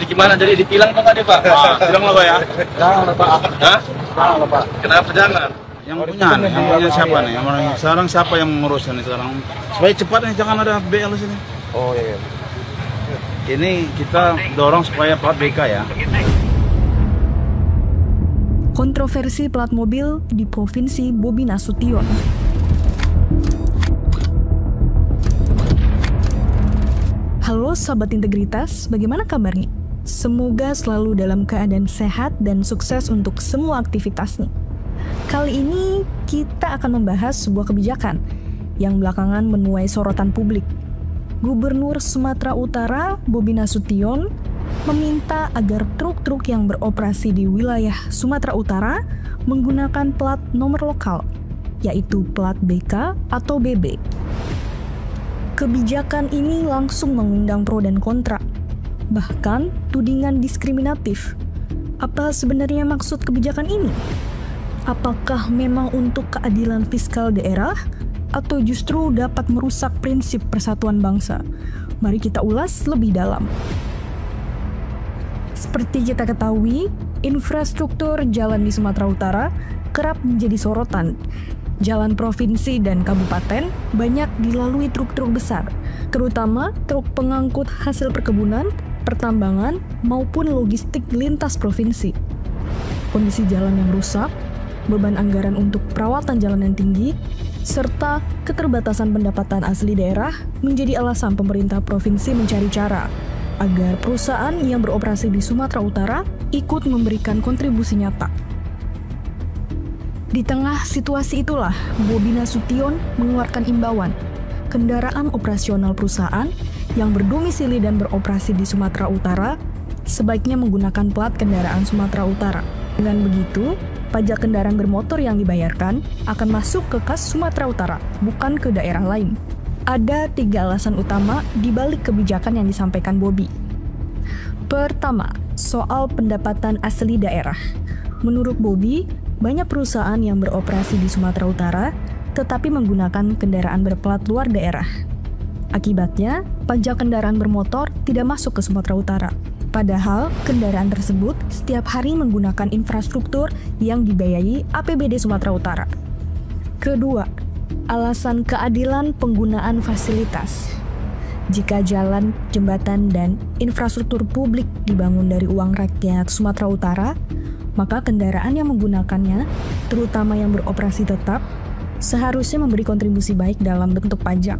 Gimana jadi ditilang apa tadi Pak? Tilang lah Pak ya? Jangan Pak. Hah? Jangan Pak. Kenapa jangan? Yang punya siapa nih? Yang orang sekarang siapa yang mengurus ini sekarang? Supaya cepat nih, jangan ada BL sini. Oh iya. Ini kita dorong supaya plat BK ya. Kontroversi plat mobil di Provinsi Bobi Nasution. Halo sahabat integritas, bagaimana kabarnya? Semoga selalu dalam keadaan sehat dan sukses untuk semua aktivitasnya. Kali ini kita akan membahas sebuah kebijakan yang belakangan menuai sorotan publik. Gubernur Sumatera Utara Bobi Nasution meminta agar truk-truk yang beroperasi di wilayah Sumatera Utara menggunakan plat nomor lokal, yaitu plat BK atau BB. Kebijakan ini langsung mengundang pro dan kontra, bahkan tudingan diskriminatif. Apa sebenarnya maksud kebijakan ini? Apakah memang untuk keadilan fiskal daerah, atau justru dapat merusak prinsip persatuan bangsa? Mari kita ulas lebih dalam. Seperti kita ketahui, infrastruktur jalan di Sumatera Utara kerap menjadi sorotan. Jalan provinsi dan kabupaten banyak dilalui truk-truk besar, terutama truk pengangkut hasil perkebunan, pertambangan, maupun logistik lintas provinsi. Kondisi jalan yang rusak, beban anggaran untuk perawatan jalan yang tinggi, serta keterbatasan pendapatan asli daerah menjadi alasan pemerintah provinsi mencari cara agar perusahaan yang beroperasi di Sumatera Utara ikut memberikan kontribusi nyata. Di tengah situasi itulah, Bobi Nasution mengeluarkan imbauan. Kendaraan operasional perusahaan yang berdomisili dan beroperasi di Sumatera Utara sebaiknya menggunakan plat kendaraan Sumatera Utara. Dengan begitu, pajak kendaraan bermotor yang dibayarkan akan masuk ke kas Sumatera Utara, bukan ke daerah lain. Ada 3 alasan utama di balik kebijakan yang disampaikan Bobi. Pertama, soal pendapatan asli daerah. Menurut Bobi, banyak perusahaan yang beroperasi di Sumatera Utara tetapi menggunakan kendaraan berplat luar daerah. Akibatnya, pajak kendaraan bermotor tidak masuk ke Sumatera Utara. Padahal, kendaraan tersebut setiap hari menggunakan infrastruktur yang dibiayai APBD Sumatera Utara. Kedua, alasan keadilan penggunaan fasilitas. Jika jalan, jembatan, dan infrastruktur publik dibangun dari uang rakyat Sumatera Utara, maka kendaraan yang menggunakannya, terutama yang beroperasi tetap, seharusnya memberi kontribusi baik dalam bentuk pajak.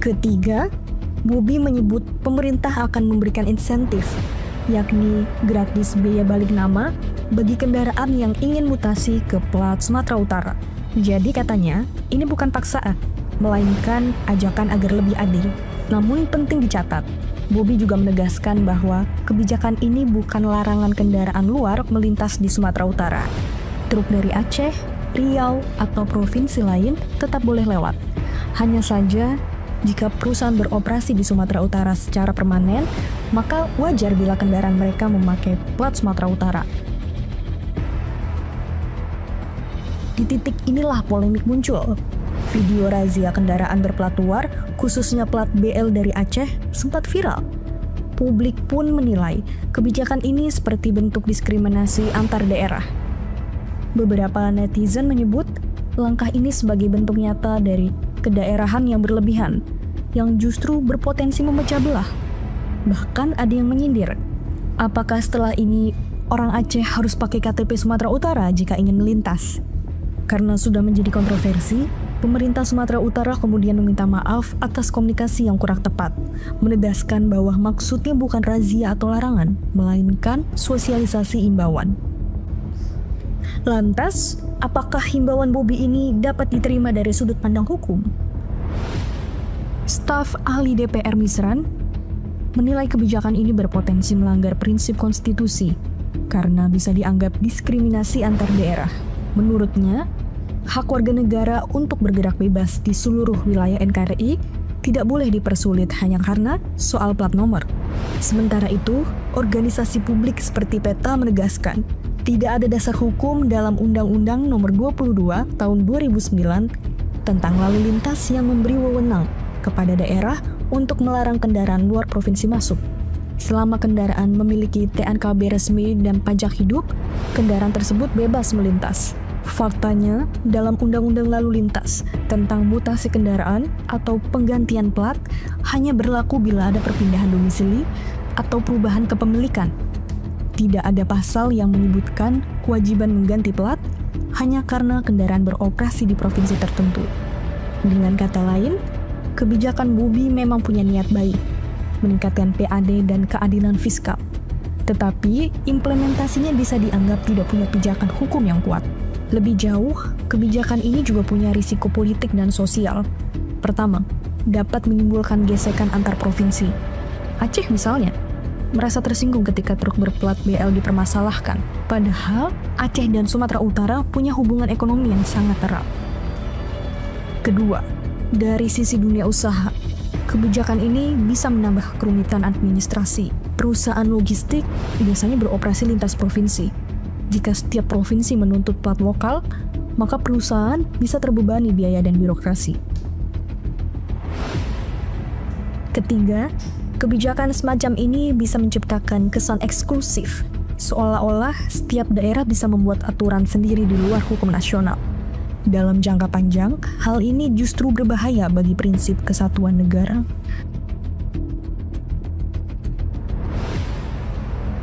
Ketiga, Bobi menyebut pemerintah akan memberikan insentif, yakni gratis biaya balik nama bagi kendaraan yang ingin mutasi ke plat Sumatera Utara. Jadi katanya, ini bukan paksaan, melainkan ajakan agar lebih adil. Namun penting dicatat, Bobi juga menegaskan bahwa kebijakan ini bukan larangan kendaraan luar melintas di Sumatera Utara. Truk dari Aceh, Riau, atau provinsi lain tetap boleh lewat. Hanya saja, jika perusahaan beroperasi di Sumatera Utara secara permanen, maka wajar bila kendaraan mereka memakai plat Sumatera Utara. Di titik inilah polemik muncul. Video razia kendaraan berplat luar, khususnya plat BL dari Aceh, sempat viral. Publik pun menilai kebijakan ini seperti bentuk diskriminasi antar daerah. Beberapa netizen menyebut langkah ini sebagai bentuk nyata dari kedaerahan yang berlebihan, yang justru berpotensi memecah belah. Bahkan ada yang menyindir, apakah setelah ini orang Aceh harus pakai KTP Sumatera Utara jika ingin melintas? Karena sudah menjadi kontroversi, pemerintah Sumatera Utara kemudian meminta maaf atas komunikasi yang kurang tepat, menegaskan bahwa maksudnya bukan razia atau larangan, melainkan sosialisasi imbauan. Lantas, apakah himbauan Bobi ini dapat diterima dari sudut pandang hukum? Staf ahli DPR Misran menilai kebijakan ini berpotensi melanggar prinsip konstitusi karena bisa dianggap diskriminasi antar daerah. Menurutnya, hak warga negara untuk bergerak bebas di seluruh wilayah NKRI tidak boleh dipersulit hanya karena soal plat nomor. Sementara itu, organisasi publik seperti PETA menegaskan tidak ada dasar hukum dalam Undang-Undang Nomor 22 Tahun 2009 tentang lalu lintas yang memberi wewenang kepada daerah untuk melarang kendaraan luar provinsi masuk. Selama kendaraan memiliki TNKB resmi dan pajak hidup, kendaraan tersebut bebas melintas. Faktanya, dalam Undang-Undang Lalu Lintas tentang mutasi kendaraan atau penggantian plat hanya berlaku bila ada perpindahan domisili atau perubahan kepemilikan. Tidak ada pasal yang menyebutkan kewajiban mengganti plat hanya karena kendaraan beroperasi di provinsi tertentu. Dengan kata lain, kebijakan Bobi memang punya niat baik, meningkatkan PAD dan keadilan fiskal. Tetapi, implementasinya bisa dianggap tidak punya pijakan hukum yang kuat. Lebih jauh, kebijakan ini juga punya risiko politik dan sosial. Pertama, dapat menimbulkan gesekan antar provinsi. Aceh misalnya, merasa tersinggung ketika truk berplat BL dipermasalahkan. Padahal, Aceh dan Sumatera Utara punya hubungan ekonomi yang sangat erat. Kedua, dari sisi dunia usaha, kebijakan ini bisa menambah kerumitan administrasi. Perusahaan logistik biasanya beroperasi lintas provinsi. Jika setiap provinsi menuntut plat lokal, maka perusahaan bisa terbebani biaya dan birokrasi. Ketiga, kebijakan semacam ini bisa menciptakan kesan eksklusif, seolah-olah setiap daerah bisa membuat aturan sendiri di luar hukum nasional. Dalam jangka panjang, hal ini justru berbahaya bagi prinsip kesatuan negara.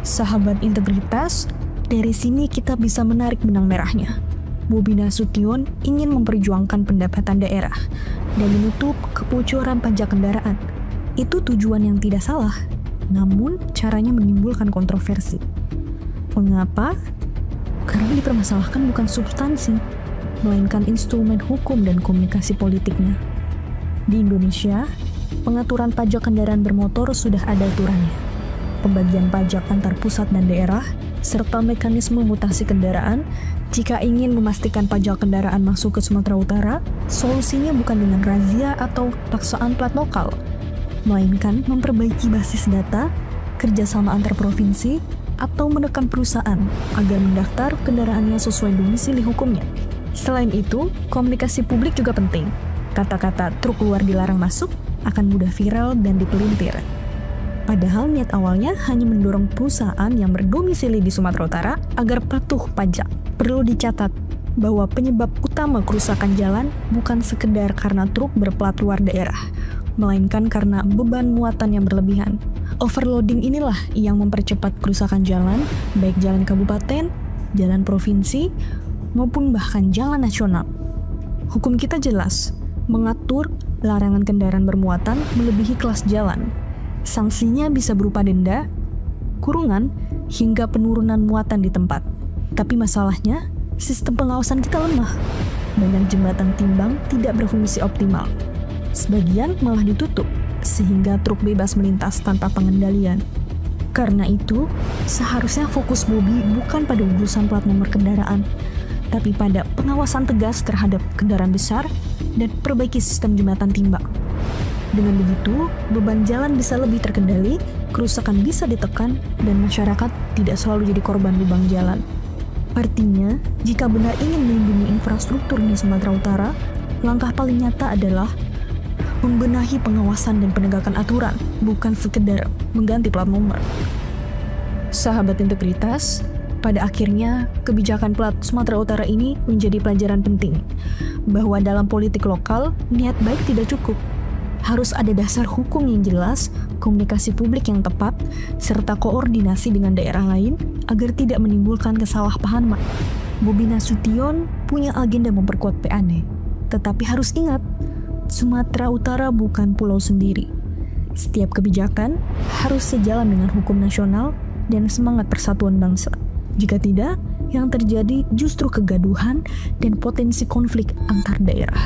Sahabat integritas, dari sini kita bisa menarik benang merahnya. Bobi Nasution ingin memperjuangkan pendapatan daerah dan menutup kebocoran pajak kendaraan. Itu tujuan yang tidak salah, namun caranya menimbulkan kontroversi. Mengapa? Karena dipermasalahkan bukan substansi, melainkan instrumen hukum dan komunikasi politiknya. Di Indonesia, pengaturan pajak kendaraan bermotor sudah ada aturannya. Pembagian pajak antar pusat dan daerah, serta mekanisme mutasi kendaraan. Jika ingin memastikan pajak kendaraan masuk ke Sumatera Utara, solusinya bukan dengan razia atau paksaan plat lokal, melainkan memperbaiki basis data, kerjasama antar provinsi, atau menekan perusahaan agar mendaftar kendaraannya sesuai domisili hukumnya. Selain itu, komunikasi publik juga penting. Kata-kata truk luar dilarang masuk akan mudah viral dan dipelintir. Padahal niat awalnya hanya mendorong perusahaan yang berdomisili di Sumatera Utara agar patuh pajak. Perlu dicatat bahwa penyebab utama kerusakan jalan bukan sekedar karena truk berplat luar daerah, melainkan karena beban muatan yang berlebihan. Overloading inilah yang mempercepat kerusakan jalan, baik jalan kabupaten, jalan provinsi, maupun bahkan jalan nasional. Hukum kita jelas, mengatur larangan kendaraan bermuatan melebihi kelas jalan. Sanksinya bisa berupa denda, kurungan, hingga penurunan muatan di tempat. Tapi masalahnya, sistem pengawasan kita lemah. Banyak jembatan timbang tidak berfungsi optimal. Sebagian malah ditutup, sehingga truk bebas melintas tanpa pengendalian. Karena itu, seharusnya fokus Bobi bukan pada urusan plat nomor kendaraan, tapi pada pengawasan tegas terhadap kendaraan besar dan perbaiki sistem jembatan timbang. Dengan begitu, beban jalan bisa lebih terkendali, kerusakan bisa ditekan, dan masyarakat tidak selalu jadi korban lubang jalan. Artinya, jika benar ingin melindungi infrastruktur di Sumatera Utara, langkah paling nyata adalah membenahi pengawasan dan penegakan aturan, bukan sekedar mengganti plat nomor. Sahabat integritas, pada akhirnya kebijakan plat Sumatera Utara ini menjadi pelajaran penting, bahwa dalam politik lokal, niat baik tidak cukup. Harus ada dasar hukum yang jelas, komunikasi publik yang tepat, serta koordinasi dengan daerah lain agar tidak menimbulkan kesalahpahaman. Bobi Nasution punya agenda memperkuat PAD, tetapi harus ingat, Sumatera Utara bukan pulau sendiri. Setiap kebijakan harus sejalan dengan hukum nasional dan semangat persatuan bangsa. Jika tidak, yang terjadi justru kegaduhan dan potensi konflik antar daerah.